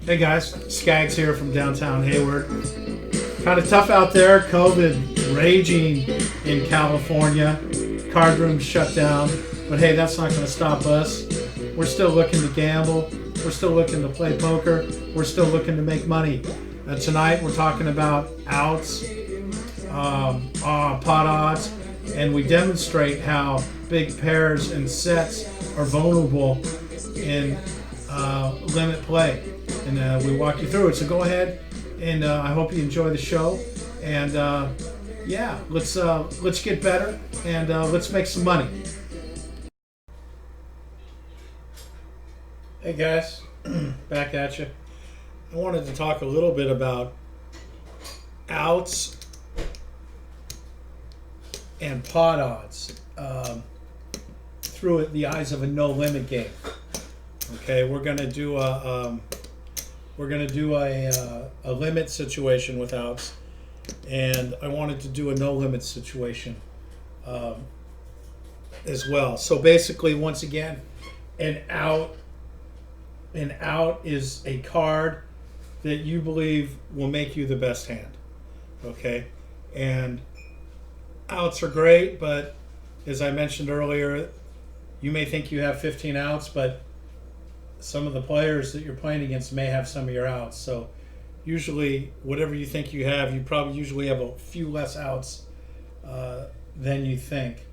Hey guys, Scags here from downtown Hayward. Kind of tough out there. COVID raging in California. Card rooms shut down. But hey, that's not going to stop us. We're still looking to gamble. We're still looking to play poker. We're still looking to make money. Tonight we're talking about outs, pot odds, and we demonstrate how big pairs and sets are vulnerable in limit play. And we walk you through it. So go ahead, and I hope you enjoy the show. And yeah, let's get better and let's make some money. Hey guys, back at you. I wanted to talk a little bit about outs and pot odds through the eyes of a no limit game. Okay, we're gonna do a limit situation with outs, and I wanted to do a no limit situation as well. So basically, once again, an out is a card that you believe will make you the best hand. Okay, and outs are great, but as I mentioned earlier, you may think you have 15 outs, but some of the players that you're playing against may have some of your outs. So usually whatever you think you have, you probably usually have a few less outs than you think.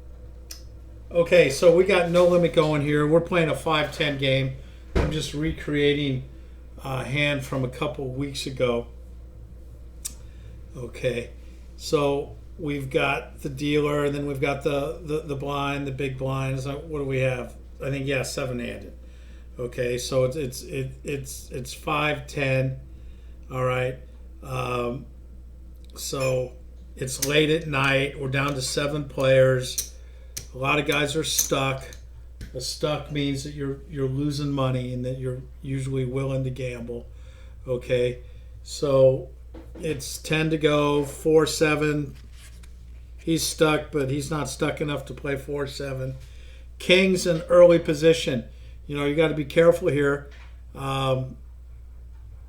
Okay, so we got no limit going here. We're playing a 5-10 game. I'm just recreating a hand from a couple weeks ago. Okay, so we've got the dealer, and then we've got the blind, the big blind. So what do we have? I think, yeah, 7-handed. Okay, so it's 5-10. All right. So it's late at night. We're down to 7 players. A lot of guys are stuck. A stuck means that you're losing money and that you're usually willing to gamble. Okay, so it's 10 to go. 4-7. He's stuck, but he's not stuck enough to play 4-7. King's in early position. You know, you got to be careful here. Yeah,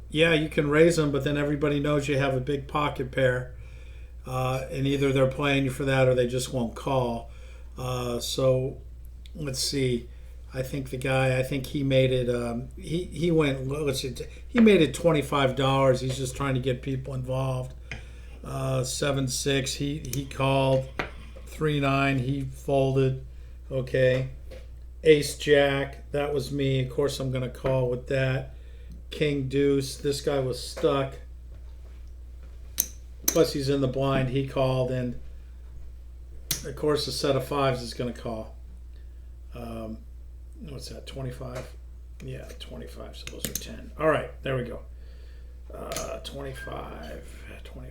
you can raise them, but then everybody knows you have a big pocket pair. And either they're playing you for that or they just won't call. So let's see. I think he made it, he made it $25. He's just trying to get people involved. 7-6, he called. 3-9, he folded. Okay. Ace Jack, that was me. Of course I'm going to call with that. King Deuce, this guy was stuck. Plus he's in the blind, he called, and of course a set of 5s is going to call. What's that, 25? Yeah, 25, so those are 10. All right, there we go. 25,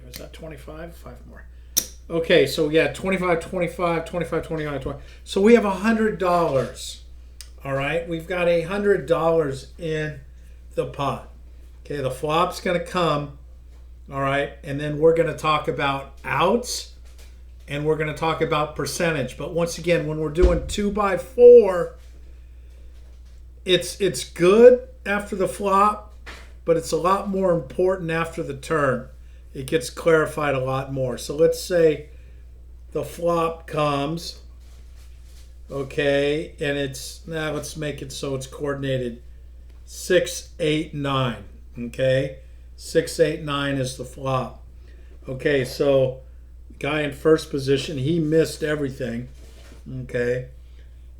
is that 25? 5 more. Okay, so yeah, 25, 25, 25, 29, 20. So we have $100. All right, we've got $100 in the pot. Okay, the flop's going to come. All right, and then we're going to talk about outs and we're going to talk about percentage. But once again, when we're doing 2x4, it's good after the flop, but it's a lot more important after the turn. It gets clarified a lot more. So let's say the flop comes, okay, and let's make it so it's coordinated. 6, 8, 9, okay? 6, 8, 9 is the flop. Okay, so guy in first position, he missed everything, okay?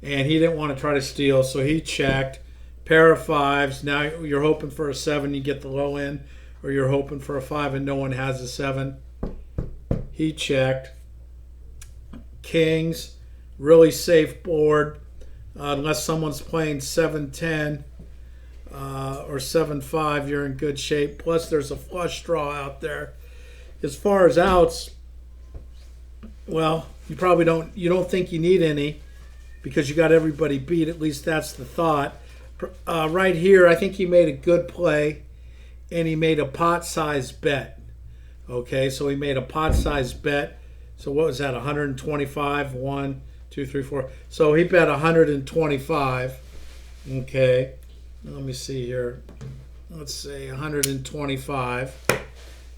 And he didn't want to try to steal, so he checked. Pair of 5s. Now you're hoping for a 7, you get the low end, or you're hoping for a 5 and no one has a 7. He checked. Kings, really safe board, unless someone's playing 7-10 or 7-5, you're in good shape. Plus there's a flush draw out there. As far as outs, well, you don't think you need any because you got everybody beat. At least that's the thought. Right here, I think he made a good play, and he made a pot size bet. Okay, so he made a pot size bet. So what was that, 125? 1, 2, 3, 4. So he bet 125. Okay, let me see here. let's say 125.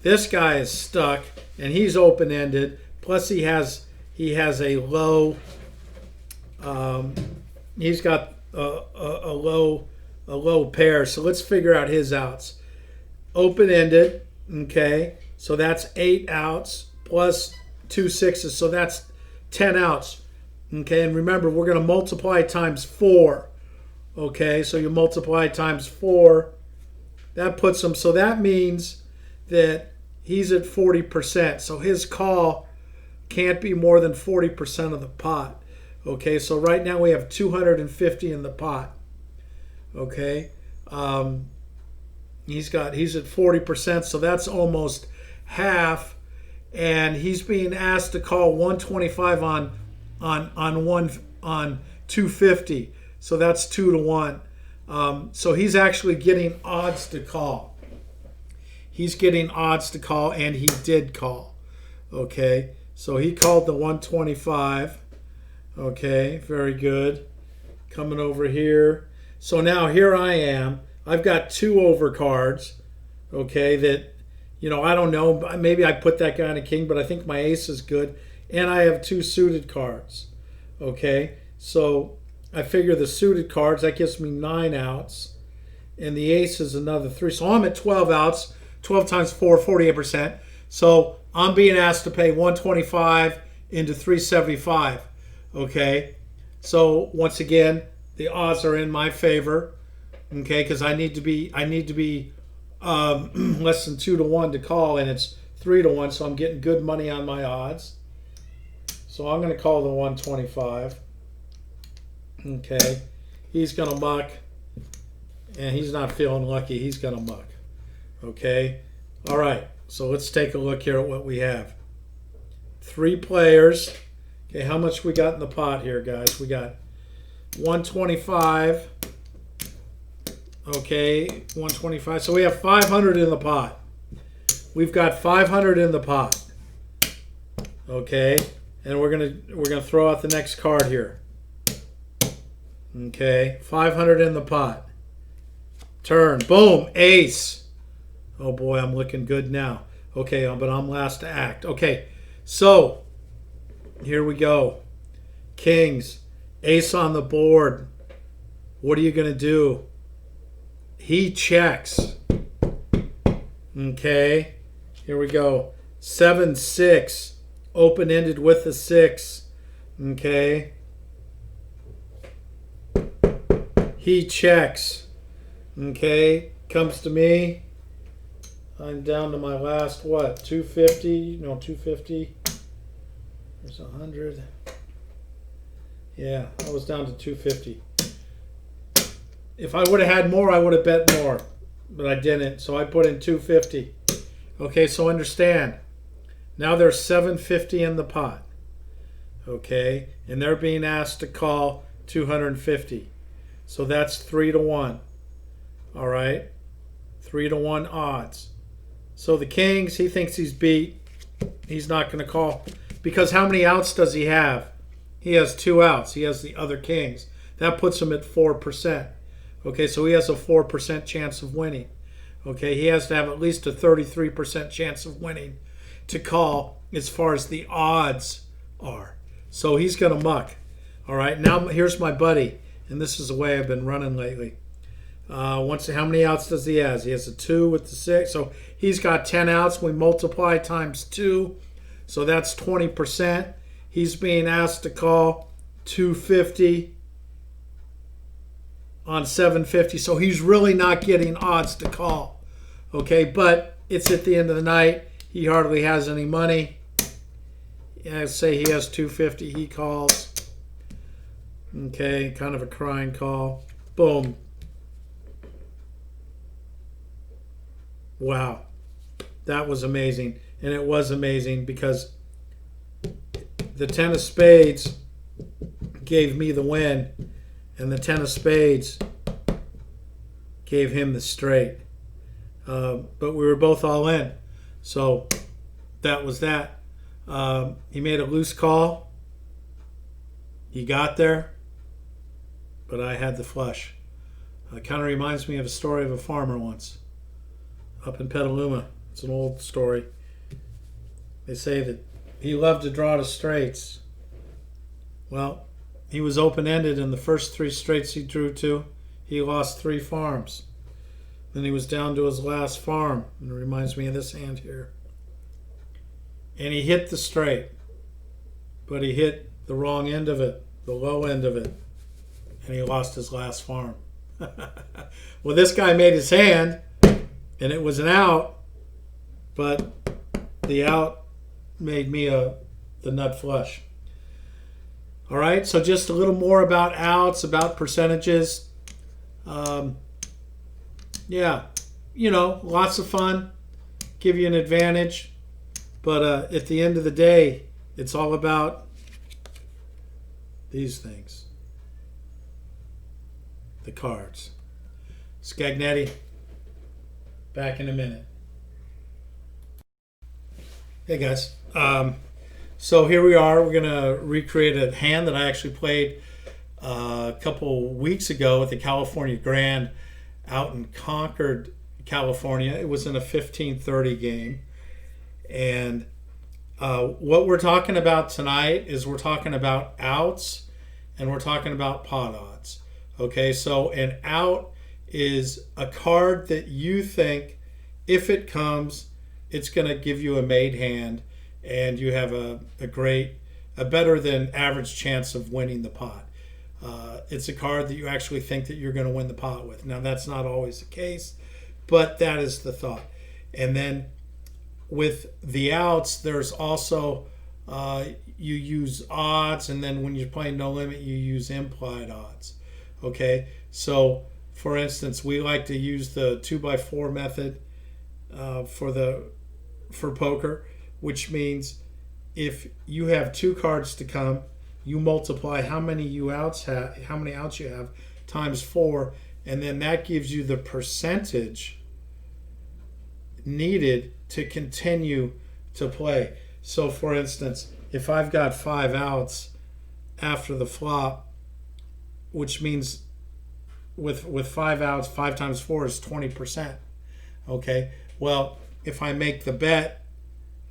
This guy is stuck, and he's open-ended. Plus, he has a low. He's got a low pair. So let's figure out his outs. Open-ended. Okay, so that's 8 outs plus 2 sixes. So that's 10 outs. Okay, and remember, we're going to multiply times 4. Okay, so you multiply times 4. That puts him. So that means that he's at 40%. So his call can't be more than 40% of the pot. Okay, so right now we have 250 in the pot. Okay, he's at 40%, so that's almost half, and he's being asked to call 125 on 250. So that's 2 to 1. So he's actually getting odds to call. He's getting odds to call, and he did call. Okay, so he called the 125. Okay, very good. Coming over here. So now here I am. I've got 2 overcards. Okay, that, I don't know. Maybe I put that guy on a king, but I think my ace is good. And I have 2 suited cards. Okay, so I figure the suited cards, that gives me 9 outs. And the ace is another 3. So I'm at 12 outs. 12 times 4, 48%. So I'm being asked to pay 125 into 375. Okay, so once again, the odds are in my favor. Okay, because I need to be less than 2 to 1 to call, and it's 3 to 1, so I'm getting good money on my odds. So I'm going to call the 125. Okay, he's going to muck, and he's not feeling lucky. He's going to muck. Okay, all right. So let's take a look here at what we have. 3 players. Okay, how much we got in the pot here, guys? We got 125. Okay, 125. So we have 500 in the pot. We've got 500 in the pot. Okay, and we're gonna throw out the next card here. Okay, 500 in the pot. Turn. Boom. Ace. Oh boy, I'm looking good now. Okay, but I'm last to act. Okay, so here we go. Kings. Ace on the board. What are you going to do? He checks. Okay, here we go. 7-6. Open-ended with a 6. Okay. He checks. Okay, comes to me. I'm down to my last, 250? No, 250. There's 100. Yeah, I was down to 250. If I would have had more, I would have bet more. But I didn't, so I put in 250. Okay, so understand. Now there's 750 in the pot. Okay, and they're being asked to call 250. So that's 3 to 1. All right, 3 to 1 odds. So the Kings, he thinks he's beat. He's not going to call. Because how many outs does he have? He has 2 outs. He has the other Kings. That puts him at 4%. Okay, so he has a 4% chance of winning. Okay, he has to have at least a 33% chance of winning to call as far as the odds are. So he's going to muck. All right, now here's my buddy. And this is the way I've been running lately. How many outs does he have? He has a 2 with the 6. So he's got 10 outs. We multiply times 2. So that's 20%. He's being asked to call 250 on 750. So he's really not getting odds to call. Okay, but it's at the end of the night. He hardly has any money. Yeah, say he has 250. He calls. Okay, kind of a crying call. Boom. Wow, that was amazing. And it was amazing because the 10 of spades gave me the win, and the 10 of spades gave him the straight. But we were both all in. So that was that. He made a loose call. He got there, but I had the flush. Kind of reminds me of a story of a farmer once. up in Petaluma. It's an old story. They say that he loved to draw to straights. Well, he was open-ended, and the first 3 straights he drew to, he lost 3 farms. Then he was down to his last farm, and it reminds me of this hand here. And he hit the straight, but he hit the wrong end of it, the low end of it, and he lost his last farm. Well, this guy made his hand, and it was an out, but the out made me the nut flush. All right, so just a little more about outs, about percentages. Yeah, lots of fun, give you an advantage. But at the end of the day, it's all about these things. The cards. Scagnetti, back in a minute. Hey guys. So here we are. We're going to recreate a hand that I actually played a couple weeks ago at the California Grand out in Concord, California. It was in a 1530 game. And what we're talking about tonight is we're talking about outs and we're talking about pot odds. Okay, so an out is a card that you think if it comes, it's going to give you a made hand and you have a better than average chance of winning the pot. It's a card that you actually think that you're going to win the pot with. Now, that's not always the case, but that is the thought. And then with the outs, there's also you use odds, and then when you're playing no limit, you use implied odds. Okay, so for instance, we like to use the 2x4 method for poker, which means if you have 2 cards to come, you multiply how many outs you have times 4, and then that gives you the percentage needed to continue to play. So for instance, if I've got 5 outs after the flop, which means with 5 outs, 5 times 4 is 20%. Okay, well, if I make the bet,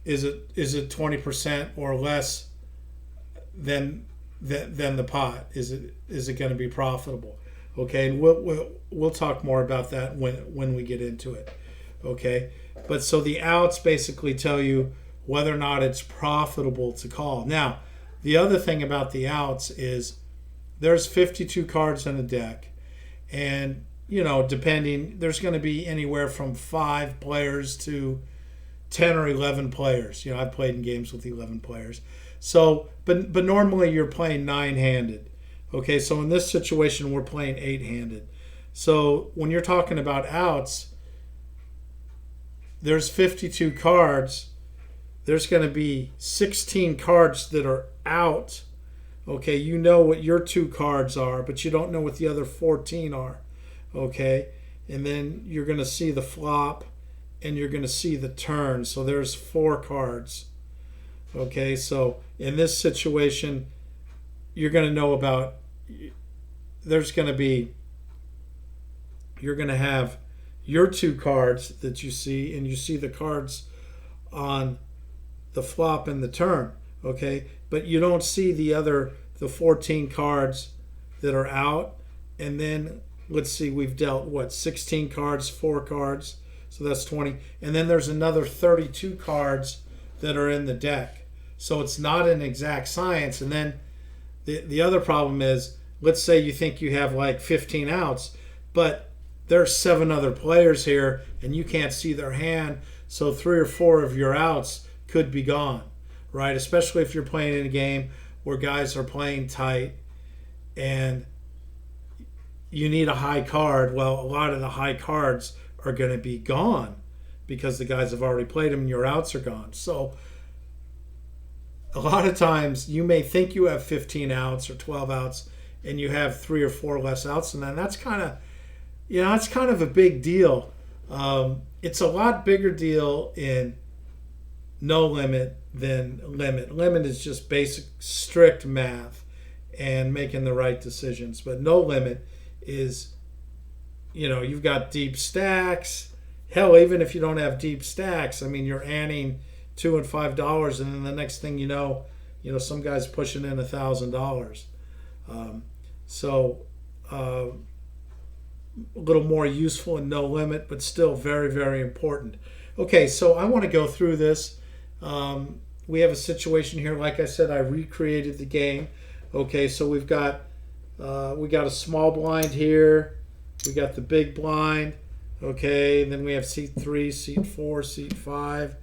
is it 20% or less than the pot? Is it going to be profitable? Okay, and we'll talk more about that when we get into it. Okay, but so the outs basically tell you whether or not it's profitable to call. Now, the other thing about the outs is there's 52 cards in the deck, and depending, there's going to be anywhere from 5 players to 10 or 11 players. I've played in games with 11 players. So, but normally you're playing 9-handed. Okay, so in this situation we're playing 8-handed. So when you're talking about outs, there's 52 cards. There's going to be 16 cards that are out. Okay, you know what your 2 cards are, but you don't know what the other 14 are. Okay, and then you're going to see the flop and you're going to see the turn. So there's 4 cards. Okay, so in this situation, you're going to know about, you're going to have your 2 cards that you see, and you see the cards on the flop and the turn. Okay, but you don't see the 14 cards that are out. And then let's see, we've dealt 16 cards, 4 cards, so that's 20. And then there's another 32 cards that are in the deck. So it's not an exact science. And then the other problem is, let's say you think you have 15 outs, but there's 7 other players here and you can't see their hand, so 3 or 4 of your outs could be gone, right? Especially if you're playing in a game where guys are playing tight and you need a high card. Well, a lot of the high cards are going to be gone because the guys have already played them and your outs are gone. So a lot of times you may think you have 15 outs or 12 outs and you have 3 or 4 less outs, and then that's kind of a big deal. It's a lot bigger deal in no limit than limit. Limit is just basic, strict math and making the right decisions. But no limit is, you've got deep stacks, hell, even if you don't have deep stacks, I mean, you're anting $2 and $5, and then the next thing you know, some guy's pushing in $1,000. So a little more useful and no limit, but still very, very important. Okay, so I want to go through this. We have a situation here. Like I said, I recreated the game. Okay, so we got a small blind here. We got the big blind. Okay, and then we have seat 3, seat 4, seat 5,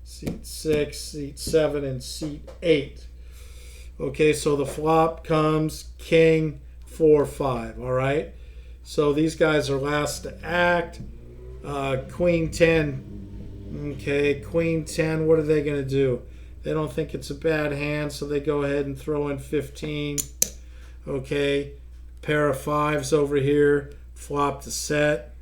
seat 6, seat 7, and seat 8. Okay, so the flop comes king, 4, 5. All right, so these guys are last to act. Queen 10. Okay, Queen 10. What are they going to do? They don't think it's a bad hand, so they go ahead and throw in 15. Okay, pair of 5s over here. Flop to set.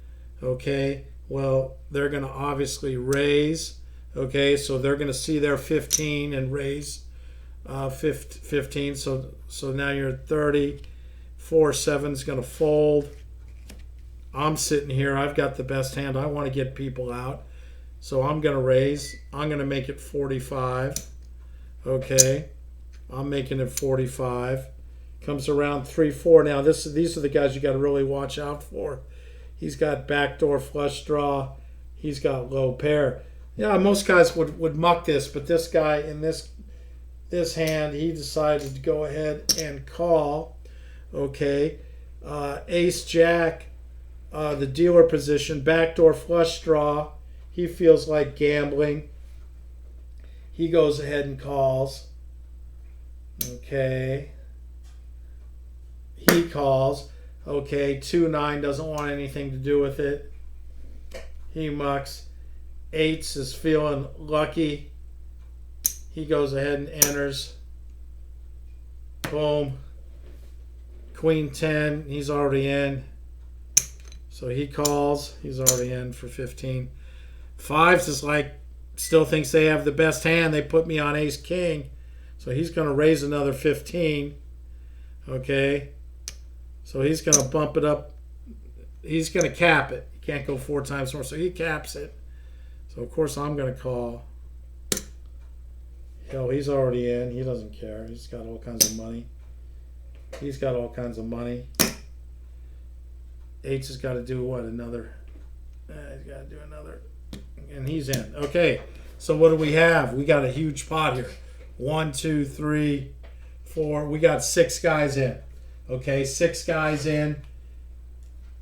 Okay, well, they're going to obviously raise. Okay, so they're going to see their 15 and raise 15. So now you're at 30. 4-7 is going to fold. I'm sitting here. I've got the best hand. I want to get people out. So I'm going to raise. I'm going to make it 45. Okay, I'm making it 45. Comes around 3-4. Now these are the guys you got to really watch out for. He's got backdoor flush draw. He's got low pair. Yeah, most guys would muck this, but this guy in this hand, he decided to go ahead and call. Okay, ace jack, the dealer position, backdoor flush draw. He feels like gambling. He goes ahead and calls. Okay. He calls. Okay, 2-9 doesn't want anything to do with it. He mucks. 8s is feeling lucky. He goes ahead and enters. Boom. Queen 10, he's already in. So he calls. He's already in for 15. 5s is like, still thinks they have the best hand. They put me on ace king. So he's going to raise another 15. Okay. So he's going to bump it up. He's going to cap it. He can't go 4 times more. So he caps it. So, of course, I'm going to call. Hell, he's already in. He doesn't care. He's got all kinds of money. He's got all kinds of money. 8's has got to do what? Another. He's got to do another. And he's in. Okay. So what do we have? We got a huge pot here. 1, 2, 3, 4. We got 6 guys in. Okay, 6 guys in.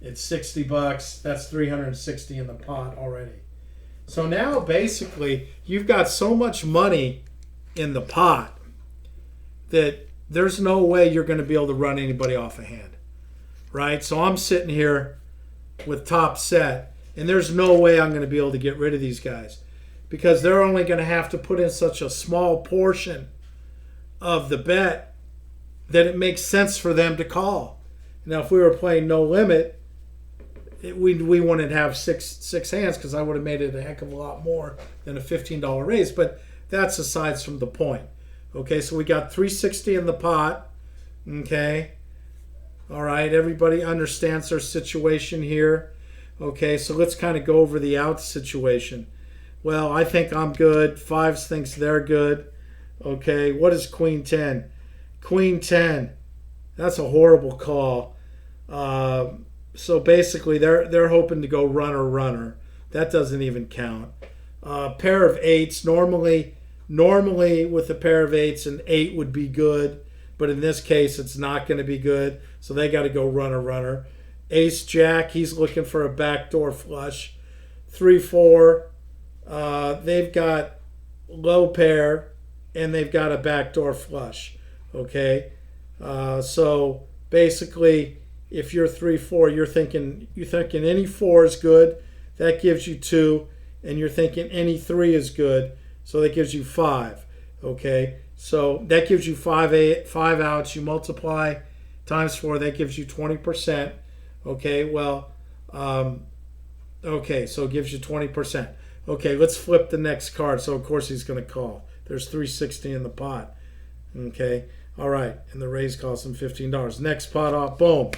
It's $60. That's 360 in the pot already. So now basically you've got so much money in the pot that there's no way you're going to be able to run anybody off a hand. Right? So I'm sitting here with top set, and there's no way I'm going to be able to get rid of these guys because they're only going to have to put in such a small portion of the bet that it makes sense for them to call. Now, if we were playing no limit, we wouldn't have six hands because I would have made it a heck of a lot more than a $15 raise. But that's aside from the point. Okay, so we got 360 in the pot. Okay. All right, everybody understands their situation here. Okay, so let's kind of go over the out situation. Well, I think I'm good. 5s thinks they're good. Okay, what is Queen 10? Queen 10. That's a horrible call. So basically, they're hoping to go runner. That doesn't even count. Pair of 8s. Normally with a pair of 8s, an 8 would be good. But in this case, it's not going to be good. So they got to go runner. Ace jack. He's looking for a backdoor flush. 3-4. They've got low pair, and they've got a backdoor flush. Okay, so basically, if you're 3-4, you're thinking any 4 is good. That gives you 2, and you're thinking any 3 is good. So that gives you 5. Okay, so that gives you 5 outs. You multiply times 4. That gives you 20%. Okay, well, okay, so it gives you 20%. Okay, let's flip the next card. So of course he's going to call. There's 360 in the pot. Okay. All right. And the raise costs him $15. Next pot off. Boom.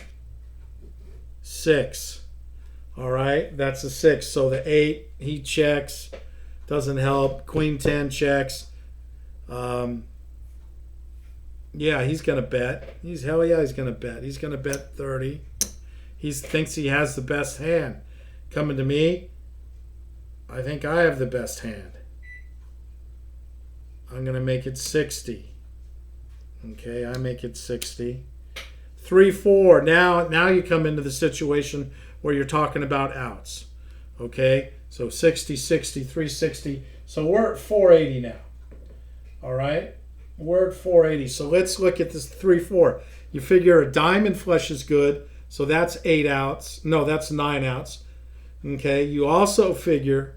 6. All right, that's a 6. So the 8, he checks, doesn't help. Queen 10 checks. Yeah, he's gonna bet. He's gonna bet. He's gonna bet 30. He thinks he has the best hand. Coming to me, I think I have the best hand. I'm gonna make it 60. Okay, I make it 60. 3, 4. Now you come into the situation where you're talking about outs. Okay, so 60, 60, 360. So we're at 480 now. All right, we're at 480. So let's look at this 3, 4. You figure a diamond flush is good, so that's 8 outs. No, that's 9 outs. Okay, you also figure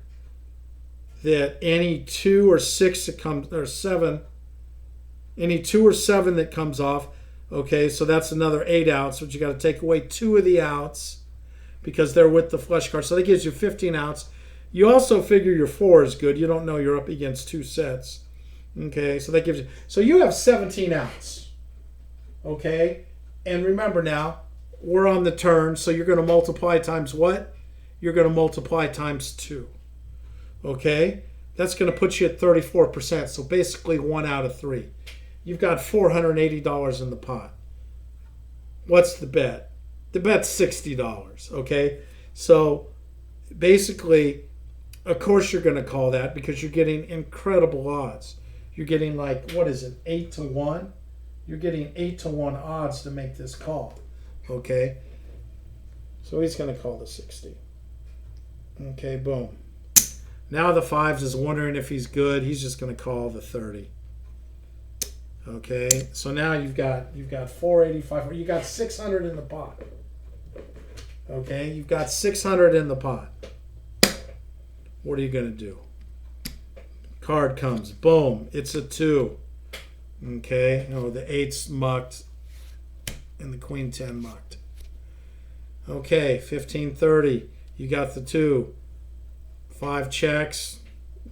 that any 2 or 6 that comes, or 7, any 2 or 7 that comes off. Okay, so that's another 8 outs, but you got to take away 2 of the outs because they're with the flush card. So that gives you 15 outs. You also figure your 4 is good. You don't know you're up against 2 sets. Okay, so that gives you, so you have 17 outs. Okay, and remember now, we're on the turn, so you're going to multiply times what? You're going to multiply times 2. Okay, that's going to put you at 34%. So basically 1 out of 3. You've got $480 in the pot. What's the bet? The bet's $60. Okay, so basically, of course you're going to call that because you're getting incredible odds. You're getting like, what is it, 8 to 1? You're getting 8 to 1 odds to make this call. Okay, so he's going to call the 60. Okay, boom. Now the 5s is wondering if he's good. He's just going to call the 30. Okay, so now you've got 485. You got 600 in the pot. Okay, you've got 600 in the pot. What are you going to do? Card comes. Boom. It's a 2. Okay, no, the 8's mucked and the Queen 10 mucked. Okay, 1530. You got the 2. 5 checks.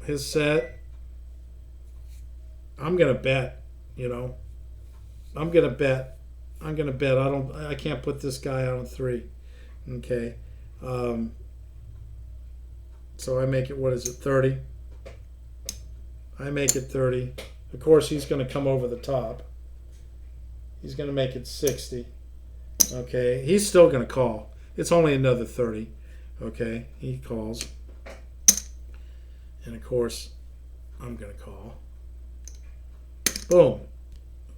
His set. I'm going to bet. You know, I'm gonna bet. I can't put this guy out on 3. Okay, so I make it. What is it? 30. I make it 30. Of course, he's gonna come over the top. He's gonna make it 60. Okay, he's still gonna call. It's only another 30. Okay, he calls, and of course, I'm gonna call. Boom.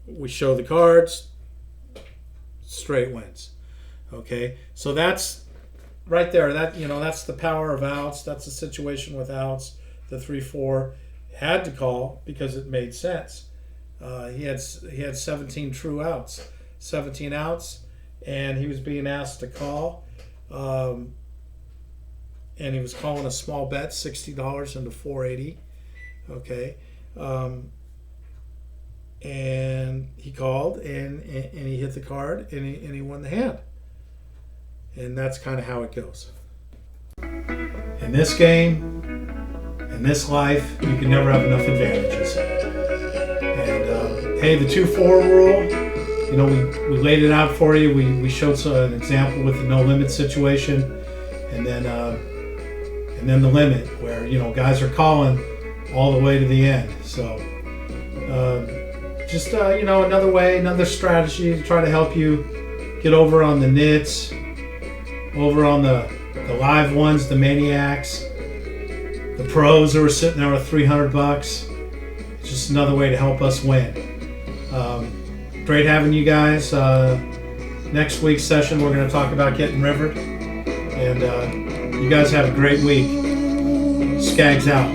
We show the cards. Straight wins. Okay, so that's right there. That's the power of outs. That's the situation with outs. The 3, 4 had to call because it made sense. He had 17 true outs, 17 outs, and he was being asked to call. And he was calling a small bet, $60 into 480. Okay. And he called and he hit the card and he won the hand. And that's kind of how it goes. In this game, in this life, you can never have enough advantages. And hey, the 2-4 rule, we laid it out for you. We showed an example with the no limit situation, and then the limit where guys are calling all the way to the end. So. Just another strategy to try to help you get over on the nits, over on the live ones, the maniacs, the pros that were sitting there with $300. It's just another way to help us win. Great having you guys. Next week's session, we're going to talk about getting rivered. And you guys have a great week. Scags out.